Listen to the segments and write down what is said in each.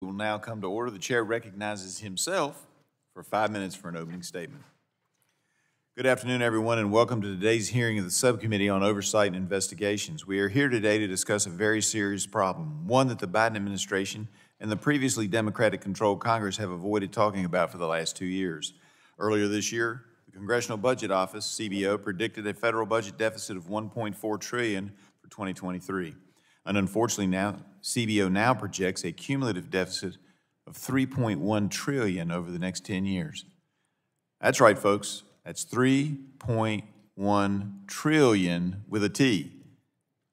We will now come to order. The chair recognizes himself for 5 minutes for an opening statement. Good afternoon, everyone, and welcome to today's hearing of the Subcommittee on Oversight and Investigations. We are here today to discuss a very serious problem, one that the Biden administration and the previously Democratic-controlled Congress have avoided talking about for the last 2 years. Earlier this year, the Congressional Budget Office, CBO, predicted a federal budget deficit of $1.4 trillion for 2023. And unfortunately, CBO now projects a cumulative deficit of $3.1 trillion over the next 10 years. That's right, folks. That's $3.1 trillion with a T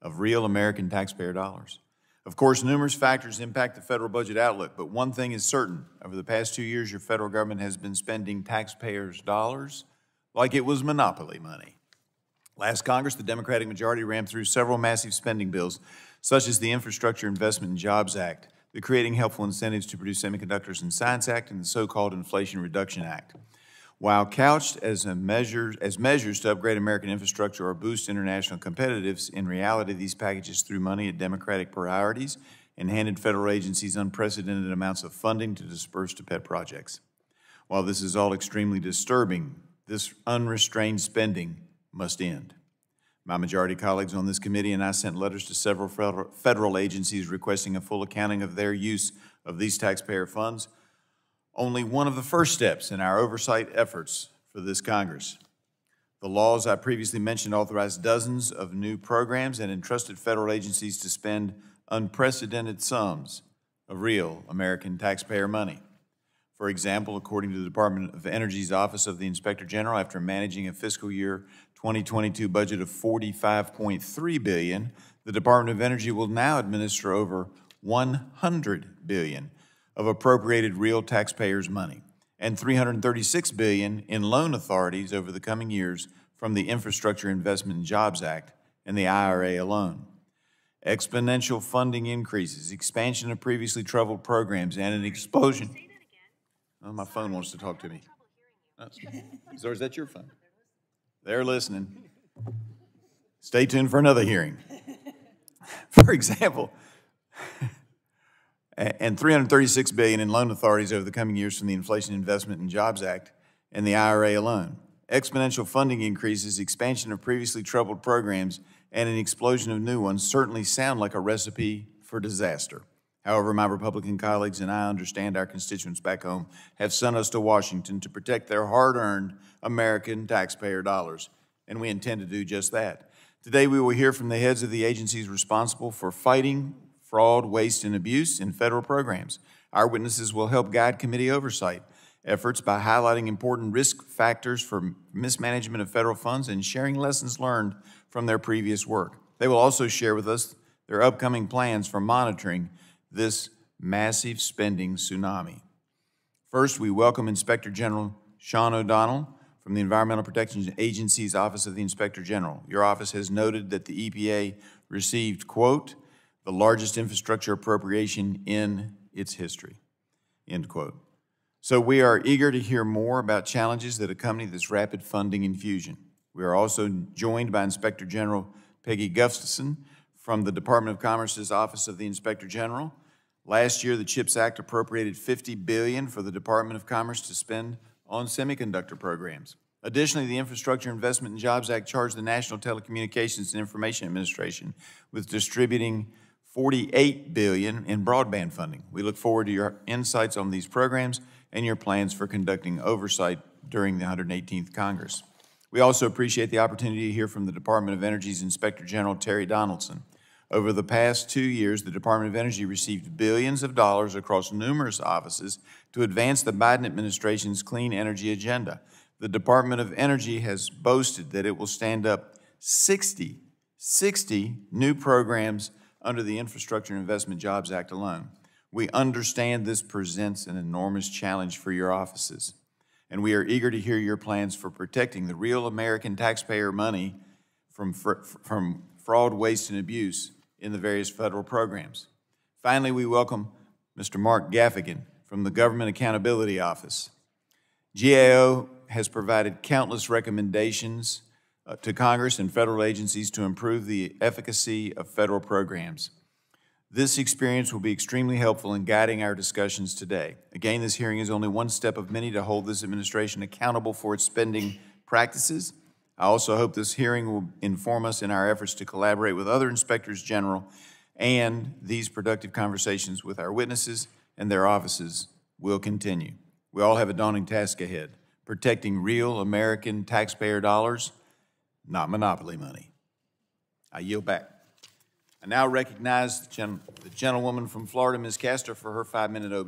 of real American taxpayer dollars. Of course, numerous factors impact the federal budget outlook, but one thing is certain. Over the past 2 years, your federal government has been spending taxpayers' dollars like it was monopoly money. Last Congress, the Democratic majority rammed through several massive spending bills, such as the Infrastructure Investment and Jobs Act, the Creating Helpful Incentives to Produce Semiconductors and Science Act, and the so-called Inflation Reduction Act. While couched as measures to upgrade American infrastructure or boost international competitiveness, in reality, these packages threw money at Democratic priorities and handed federal agencies unprecedented amounts of funding to disperse to pet projects. While this is all extremely disturbing, this unrestrained spending must end. My majority colleagues on this committee and I sent letters to several federal agencies requesting a full accounting of their use of these taxpayer funds, only one of the first steps in our oversight efforts for this Congress. The laws I previously mentioned authorized dozens of new programs and entrusted federal agencies to spend unprecedented sums of real American taxpayer money. For example, according to the Department of Energy's Office of the Inspector General, after managing a fiscal year 2022 budget of $45.3 billion, the Department of Energy will now administer over $100 billion of appropriated real taxpayers' money and $336 billion in loan authorities over the coming years from the Infrastructure Investment and Jobs Act and the IRA alone. Exponential funding increases, expansion of previously troubled programs, and an explosion. Oh, my phone wants to talk to me. Or is that your phone? They're listening. Stay tuned for another hearing. For example, and $336 billion in loan authorities over the coming years from the Inflation Investment and Jobs Act and the IRA alone. Exponential funding increases, expansion of previously troubled programs, and an explosion of new ones certainly sound like a recipe for disaster. However, my Republican colleagues and I understand our constituents back home have sent us to Washington to protect their hard-earned American taxpayer dollars, and we intend to do just that. Today, we will hear from the heads of the agencies responsible for fighting fraud, waste, and abuse in federal programs. Our witnesses will help guide committee oversight efforts by highlighting important risk factors for mismanagement of federal funds and sharing lessons learned from their previous work. They will also share with us their upcoming plans for monitoring this massive spending tsunami. First, we welcome Inspector General Sean O'Donnell from the Environmental Protection Agency's Office of the Inspector General. Your office has noted that the EPA received, quote, the largest infrastructure appropriation in its history, end quote. So we are eager to hear more about challenges that accompany this rapid funding infusion. We are also joined by Inspector General Peggy Gustafson from the Department of Commerce's Office of the Inspector General. Last year, the CHIPS Act appropriated $50 billion for the Department of Commerce to spend on semiconductor programs. Additionally, the Infrastructure Investment and Jobs Act charged the National Telecommunications and Information Administration with distributing $48 billion in broadband funding. We look forward to your insights on these programs and your plans for conducting oversight during the 118th Congress. We also appreciate the opportunity to hear from the Department of Energy's Inspector General, Terry Donaldson. Over the past 2 years, the Department of Energy received billions of dollars across numerous offices to advance the Biden administration's clean energy agenda. The Department of Energy has boasted that it will stand up 60 new programs under the Infrastructure Investment Jobs Act alone. We understand this presents an enormous challenge for your offices, and we are eager to hear your plans for protecting the real American taxpayer money from fraud, waste, and abuse in the various federal programs. Finally, we welcome Mr. Mark Gaffigan from the Government Accountability Office. GAO has provided countless recommendations to Congress and federal agencies to improve the efficacy of federal programs. This experience will be extremely helpful in guiding our discussions today. Again, this hearing is only one step of many to hold this administration accountable for its spending practices. I also hope this hearing will inform us in our efforts to collaborate with other inspectors general, and these productive conversations with our witnesses and their offices will continue. We all have a daunting task ahead, protecting real American taxpayer dollars, not monopoly money. I yield back. I now recognize the gentlewoman from Florida, Ms. Castor, for her 5-minute opening.